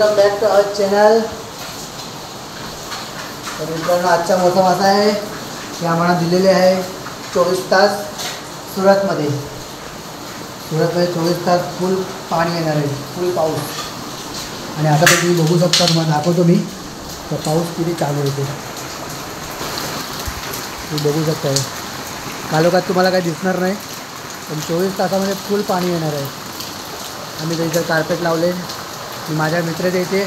Welcome back to our channel. तर मित्रांनो, आजचा मोसम असा आहे की आम्हाला दिलेले आहे 24 तास सुरतमध्ये 24 तास फुल पाणी येणार आहे, फुल पाऊस। आणि आता तर तुम्ही बघू शकता, तुम्हाला दाखवतो मी तर पाऊस किती चालू आहे ते तुम्ही बघू शकता। कालोखात तुम्हाला काही दिसणार नाही, पण 24 तासामध्ये फुल पाणी येणार आहे। आम्ही इथं कार्पेट लावले, माझ्या मित्राच्या इथे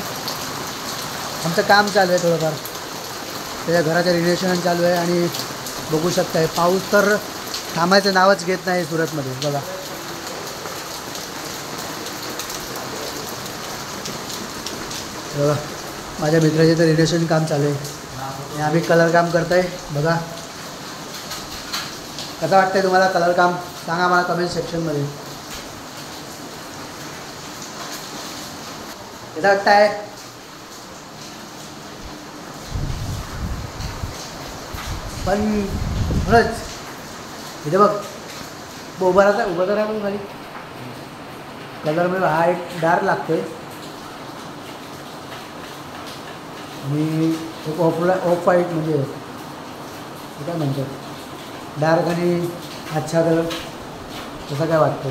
आमचं काम चालू आहे, थोडंफार त्याच्या घराचं रिनोव्हेशन चालू आहे। आणि बघू शकताय पाऊस तर थांबायचं नावच घेत नाही सुरतमध्ये। बघा बघा, माझ्या मित्राचे तर रिनोव्हेशन काम चालू आहे आणि आम्ही कलर काम करत आहे। बघा कसं वाटतंय तुम्हाला कलर काम, सांगा मला कमेंट सेक्शनमध्ये। कसं वाटतंय? पण खरंच इथे बघ, उभं राहा खाली कलरमध्ये हा एक डार्क लागतोय आणि एक ऑफ व्हाईट, म्हणजे काय म्हणतात डार्क आणि अच्छा कलर, तसं काय वाटतं।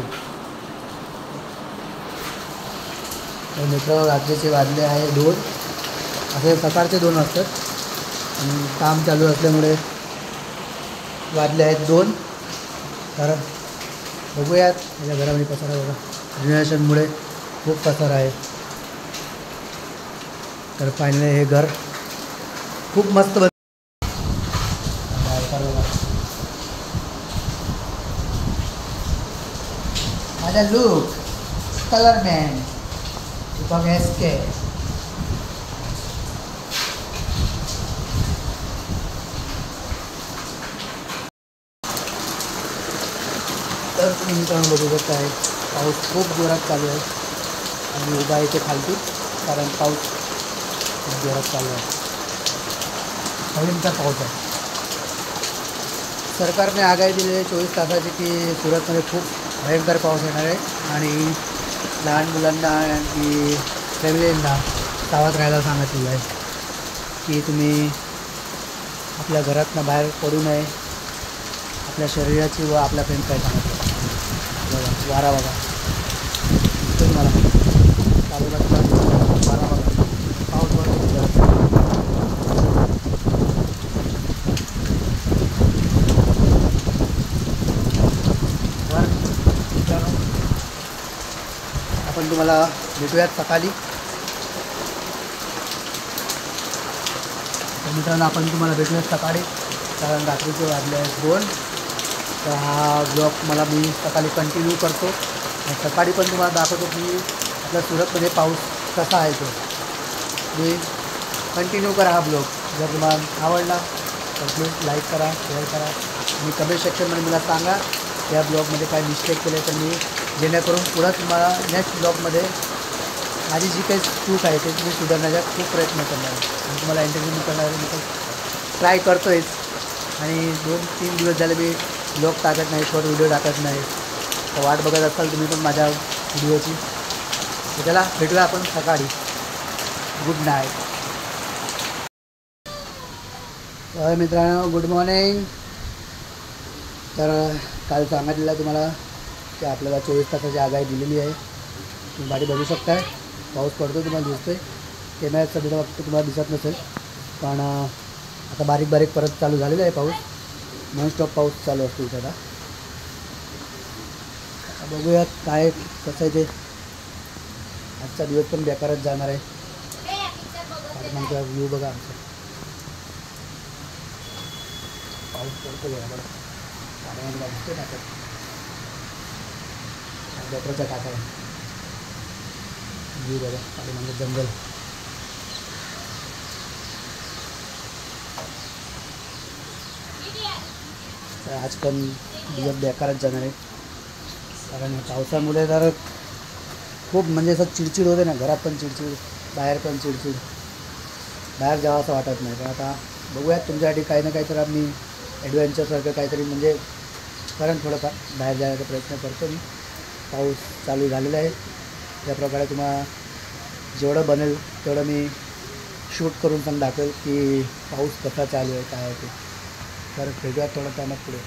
तर मित्र, रात्रीचे वाजले आहे 2, असे सकाळचे 2 वाजतात आणि काम चालू असल्यामुळे वाजले आहेत 2। तर बघूयात माझ्या घरामध्ये पसारा बघा, रिनोव्हेशनमुळे खूप पसारा आहे। तर फायनली हे घर खूप मस्त माझा लुक कलर मॅन बघ SK। तर तुम्ही मित्रांनो बघू शकता आहे, पाऊस खूप जोरात चालू आहे आणि उभा आहे ते खालती, कारण पाऊस खूप जोरात चालू आहे, हवेचा पाऊस आहे। सरकारने आगाही दिली आहे 24 तासाची की सुरतमध्ये खूप भयंकर पाऊस येणार आहे आणि लहान मुलांना आणि फॅमिलींना सावध राहायला सांगितलेलं आहे की तुम्ही आपल्या घरातनं बाहेर पडू नये, आपल्या शरीराची व आपल्या फ्रेंड काय सांगितलं बघा। वारा बघा तुम्हाला चालू लागतात, वारा बघा, पाऊस बघा। आपण तुम्हाला भेटूयात सकाळी। मित्रांनो, आपण तुम्हाला भेटूयात सकाळी, कारण रात्रीचे वाजले आहेत 2। तर हा ब्लॉग मला मी सकाळी कंटिन्यू करतो आणि सकाळी पण तुम्हाला दाखवतो की आपल्या सुरतमध्ये पाऊस कसा आहे तो। मी कंटिन्यू करा हा ब्लॉग। जर तुम्हाला आवडला तर प्लीज लाईक करा, शेअर करा आणि कमेंट सेक्शनमध्ये मला सांगा या ब्लॉगमध्ये काय मिस्टेक केले तर मी, जेणेकरून पुढं तुम्हाला नेक्स्ट ब्लॉगमध्ये माझी जी काही चूक आहे ते मी सुधारण्याचा खूप प्रयत्न करणार आहे आणि तुम्हाला एंटरटेनमेंट करणार आहे। मी ट्राय करतो आहेच आणि 2-3 दिवस झाले मी ब्लॉग टाकत नाही, शॉर्ट व्हिडिओ टाकत नाही। तर वाट बघत असाल तुम्ही पण माझ्या व्हिडिओची। तर चला भेटूया आपण सकाळी। Good night. तर मित्रांनो, गुड मॉर्निंग। तर काल सांगितलेलं तुम्हाला की आपल्याला 24 तासाची आगाही दिलेली आहे। तुम्ही गाडी बघू शकताय, पाऊस पडतो तुम्हाला दिसतोय, कॅमेऱ्यात सध्या वक्त तुम्हाला दिसत नसेल, पण आता बारीक बारीक परत चालू झालेला आहे पाऊस, नॉनस्टॉप पाऊस चालू असतो इथं। आता बघूयात काय कसं आहे ते। आजचा दिवस पण बेकारच जाणार आहे। पाठीमागचा व्ह्यू बघा आमचा, पाऊस पडतो बघा, पाठीमागला दिसतोय टाकत, बेकरचा टाका आहे व्ह्यू बघा, पाठीमागे जंगल। आज पण दिवस बेकारच जाणार आहे, कारण पावसामुळे तर खूप म्हणजे असं चिडचिड होते ना, घरात पण चिडचिड, बाहेर पण चिडचिड, बाहेर जावं असं वाटत नाही। पण आता बघूयात तुमच्यासाठी काही ना काहीतरी आम्ही ॲडव्हेंचरसारखं काहीतरी म्हणजे कारण थोडंफार बाहेर जाण्याचा प्रयत्न करतो मी। पाऊस चालू झालेला आहे, त्याप्रकारे तुम्हाला जेवढं बनेल तेवढं मी शूट करून पण दाखवेल की पाऊस कसा चालू आहे काय आहे ते. तर भेटूया थोडं टायमात पुढे.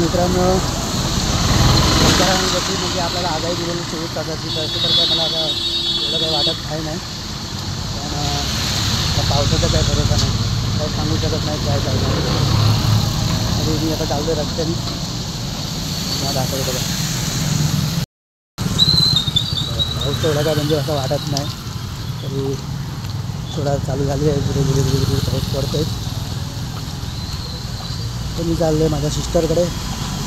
मित्रांनो सरकारांवरती म्हणजे आपल्याला आगाही दिलेली 24 तासाची, तसं तर काय मला आता एवढं काही वाटत आहे नाही. पण त्या पावसाचा काही भरोसा नाही, काही सांगू शकत नाही काय चालणार. आणि मी आता चाललो रस्त्याने मला दाखवतो बघा. पाऊस एवढा काय म्हणजे असं वाटत नाही, तरी थोडा चालू झाली आहे. गुरु पाऊस पडतो आहे. तर मी चाललो आहे माझ्या सिस्टरकडे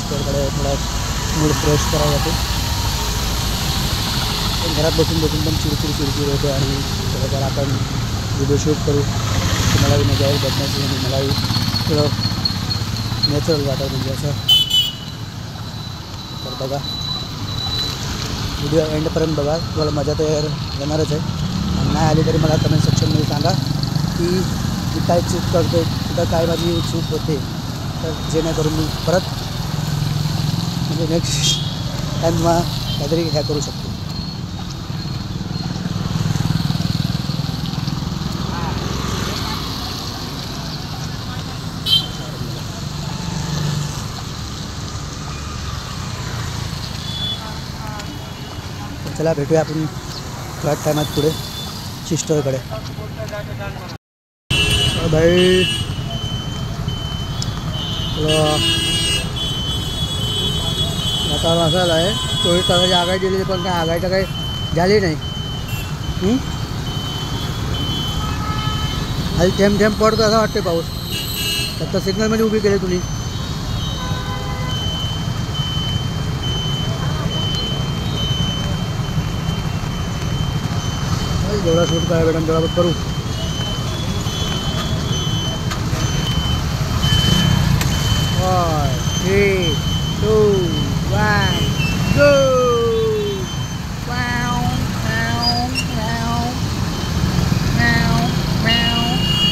थोडा मूड फ्रेश करायला जातो. पण घरात बसून पण चिडचिड होते आणि थोडंफार आपण व्हिडिओ शूट करू, तुम्हालाही मजा येईल बघण्याची आणि मलाही थोडं नॅचरल वाटेल म्हणजे असं. तर बघा व्हिडिओ एंडपर्यंत बघा, तुम्हाला मजा तर येणारच आहे. आणि नाही आली तरी मला कमेंट सेक्शनमध्ये सांगा की मी काय चूक करतो, कुठं काय माझी चूक होते, तर जेणेकरून मी परत म्हणजे नेक्स्ट टाईम तुम्हाला काहीतरी ह्या करू शकतो. चला भेटूया आपण थोड्या टायमात पुढे सिस्टरकडे. भाई वातावरण असं आहे, 24 तासाची आगाई दिली पण काय आगायचं काही झाली नाही. आणि थेंब थेंब पडतो असं वाटते पाऊस. आता सिग्नलमध्ये उभी केली तुम्ही. जेवढा शूट करायला भेटेल तेवढा करू. Five, 3, 2, 1, go! Wow, wow, wow, wow, wow,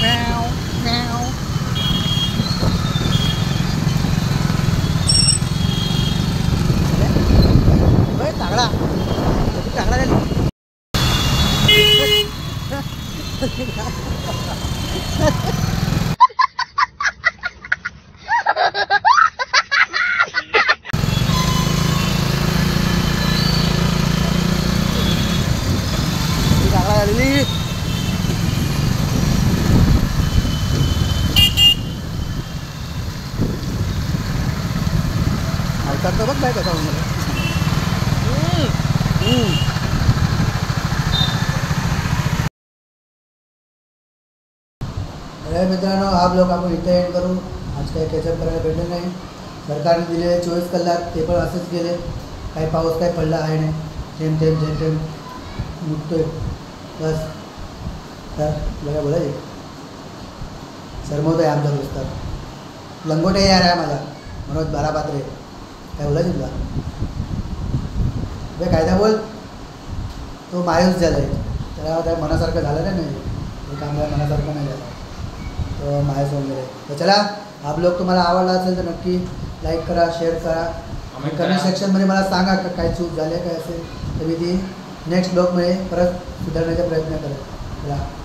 wow, wow. टांगडा टांगडा तर बघ काय कसा अरे मित्रांनो, हा ब्लॉग आपण इथे एंड करू. आज काही कॅचअप करायला भेटलं नाही. सरकारने दिलेले 24 कलाक ते पण असेच गेले. काही पाऊस काही पडला आहे नाही. थेंब थेंब मुटतोय बस. तर बघा बोलायचे सरमवत आहे आमचा दोस्त लंगोटे यार आहे माझा मनोज बारापात्रे. काय बोलायचं तुला बे कायदा बोल. तो मायूस झाला आहे, त्याला त्या मनासारखं झालं नाही. हे काम मनासारखं नाही झालं, तो मायूस होऊन गेले. तर चला, हा ब्लॉग तुम्हाला आवडला असेल तर नक्की लाईक करा, शेअर करा. कमेंट सेक्शनमध्ये मला सांगा काय चूक झाली काय असेल तर मी ती नेक्स्ट ब्लॉगमध्ये परत सुधारण्याचा प्रयत्न करेल. चला.